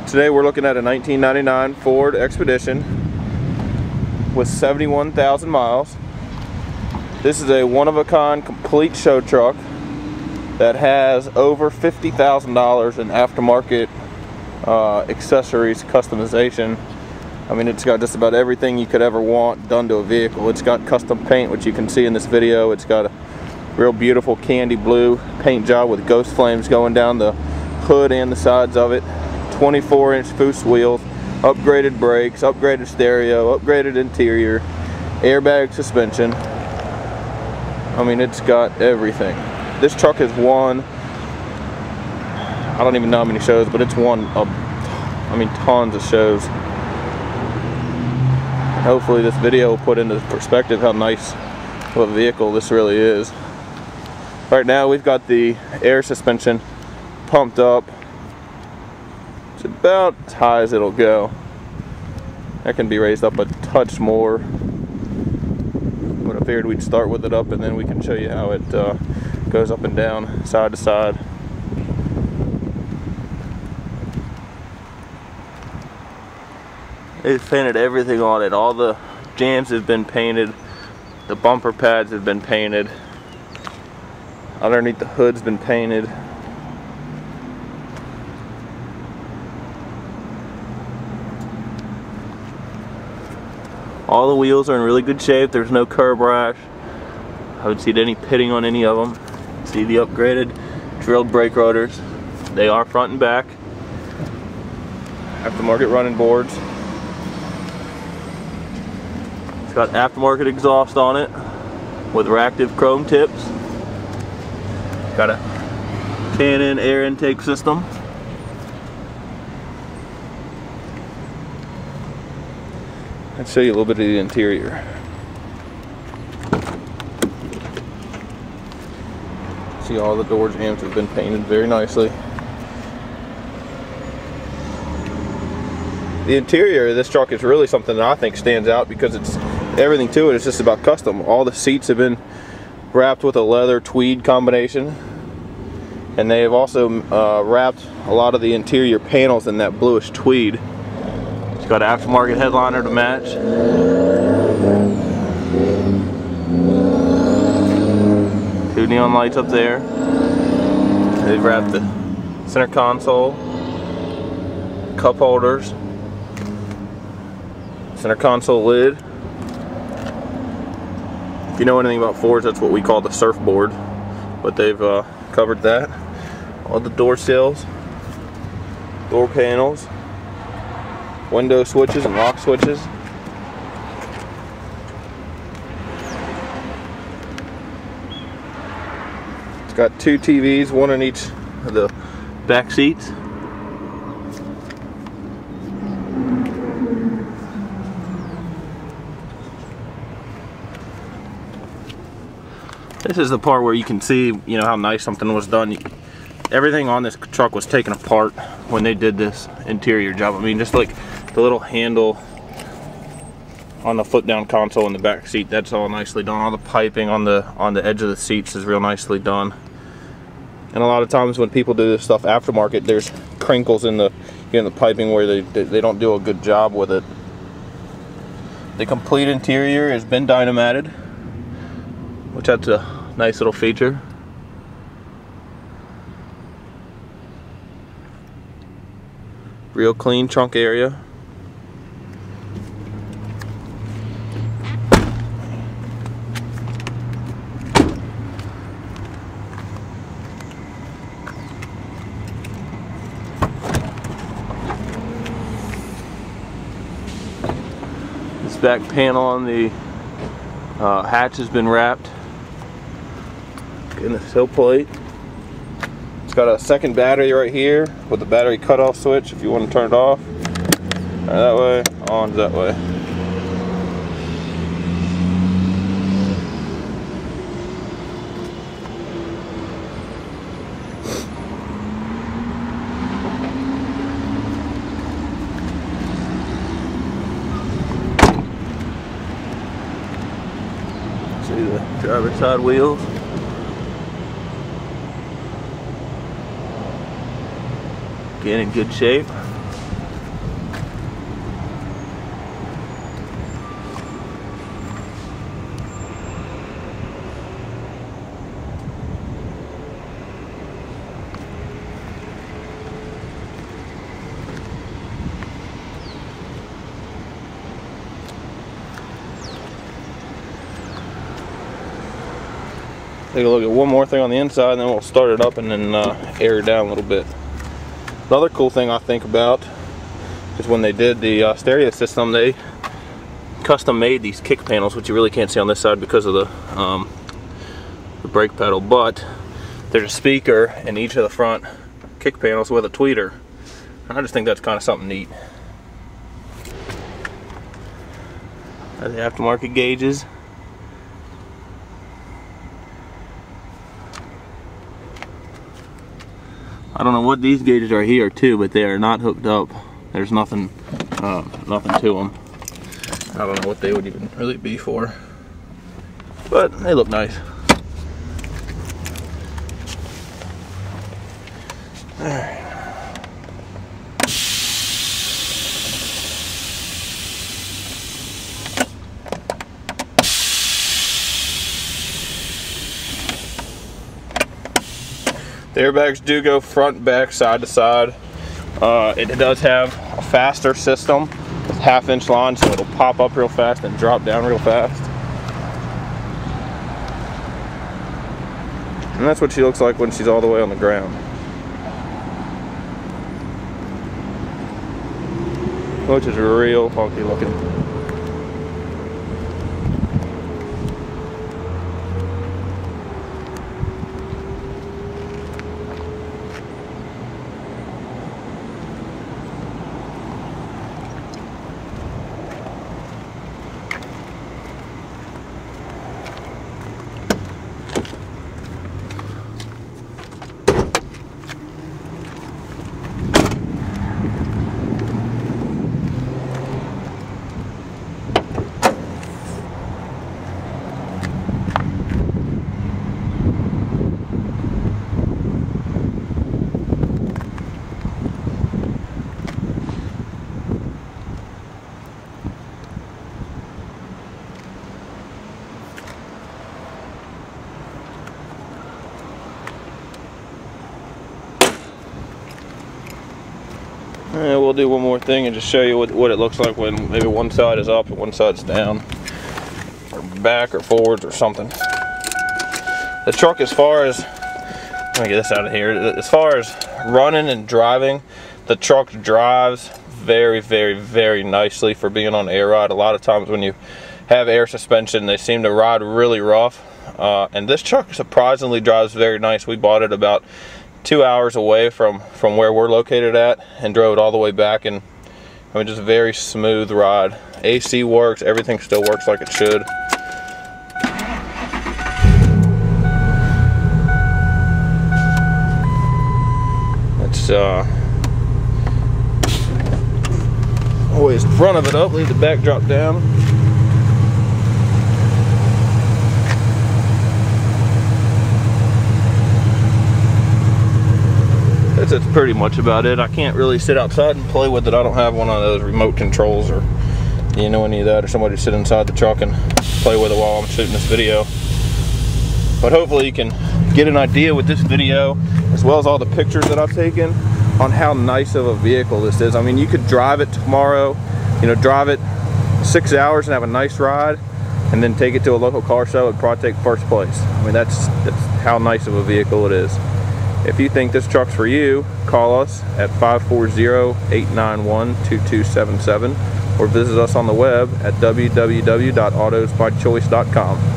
Today we're looking at a 1999 Ford Expedition with 71,000 miles. This is a one-of-a-kind complete show truck that has over $50,000 in aftermarket accessories customization. I mean, it's got just about everything you could ever want done to a vehicle. It's got custom paint, which you can see in this video. It's got a real beautiful candy blue paint job with ghost flames going down the hood and the sides of it. 24-inch Foose wheels, upgraded brakes, upgraded stereo, upgraded interior, airbag suspension. I mean, it's got everything. This truck has won, I don't even know how many shows, but it's won tons of shows. Hopefully this video will put into perspective how nice of a vehicle this really is. Right now we've got the air suspension pumped up. It's about as high as it'll go. That can be raised up a touch more, but I figured we'd start with it up and then we can show you how it goes up and down, side to side. They've painted everything on it. All the jams have been painted, the bumper pads have been painted, underneath the hood's been painted. All the wheels are in really good shape. There's no curb rash. I haven't seen any pitting on any of them. See the upgraded drilled brake rotors. They are front and back. Aftermarket running boards. It's got aftermarket exhaust on it with reactive chrome tips. Got a Canon air intake system. Let's show you a little bit of the interior. See, all the door jambs have been painted very nicely. The interior of this truck is really something that I think stands out because everything to it is just about custom. All the seats have been wrapped with a leather tweed combination, and they have also wrapped a lot of the interior panels in that bluish tweed. Got an aftermarket headliner to match. Two neon lights up there. They've wrapped the center console, cup holders, center console lid. If you know anything about Fords, that's what we call the surfboard, but they've covered that. All the door sills, door panels, window switches and lock switches. It's got two TVs, one in each of the back seats. This is the part where you can see, you know, how nice something was done. Everything on this truck was taken apart when they did this interior job. I mean, just like the little handle on the flip down console in the back seat, that's all nicely done. All the piping on the edge of the seats is real nicely done. And a lot of times when people do this stuff aftermarket, there's crinkles in the piping where they don't do a good job with it. The complete interior has been dynamatted, which that's a nice little feature. Real clean trunk area. This back panel on the hatch has been wrapped. Getting the sill plate. It's got a second battery right here with the battery cutoff switch if you want to turn it off. That way, on that way. See the driver's side wheels. Again, in good shape. take a look at one more thing on the inside, and then we'll start it up and then air it down a little bit. Another cool thing I think about is when they did the stereo system, they custom made these kick panels, which you really can't see on this side because of the brake pedal, but there's a speaker in each of the front kick panels with a tweeter. I just think that's kind of something neat. The aftermarket gauges. I don't know what these gauges are here too, but they are not hooked up. There's nothing to them. I don't know what they would even really be for, but they look nice. All right. The airbags do go front, back, side to side. It does have a faster system with half-inch line, so it'll pop up real fast and drop down real fast. And that's what she looks like when she's all the way on the ground. Which is real funky looking. And we'll do one more thing and just show you what it looks like when maybe one side is up and one side's down, or back or forwards or something. The truck, as far as, let me get this out of here, as far as running and driving, the truck drives very, very, very nicely for being on air ride. A lot of times when you have air suspension, they seem to ride really rough, and this truck surprisingly drives very nice. We bought it about 2 hours away from where we're located at and drove it all the way back, and I mean, just a very smooth ride. AC works, everything still works like it should. Let's always the front of it up, leave the back drop down. That's pretty much about it. I can't really sit outside and play with it. I don't have one of those remote controls or any of that, or somebody to sit inside the truck and play with it while I'm shooting this video. But hopefully you can get an idea with this video, as well as all the pictures that I've taken, on how nice of a vehicle this is. I mean, you could drive it tomorrow, drive it 6 hours and have a nice ride, and then take it to a local car show and probably take first place. I mean, that's how nice of a vehicle it is. If you think this truck's for you, call us at 540-891-2277 or visit us on the web at www.autosbychoice.com.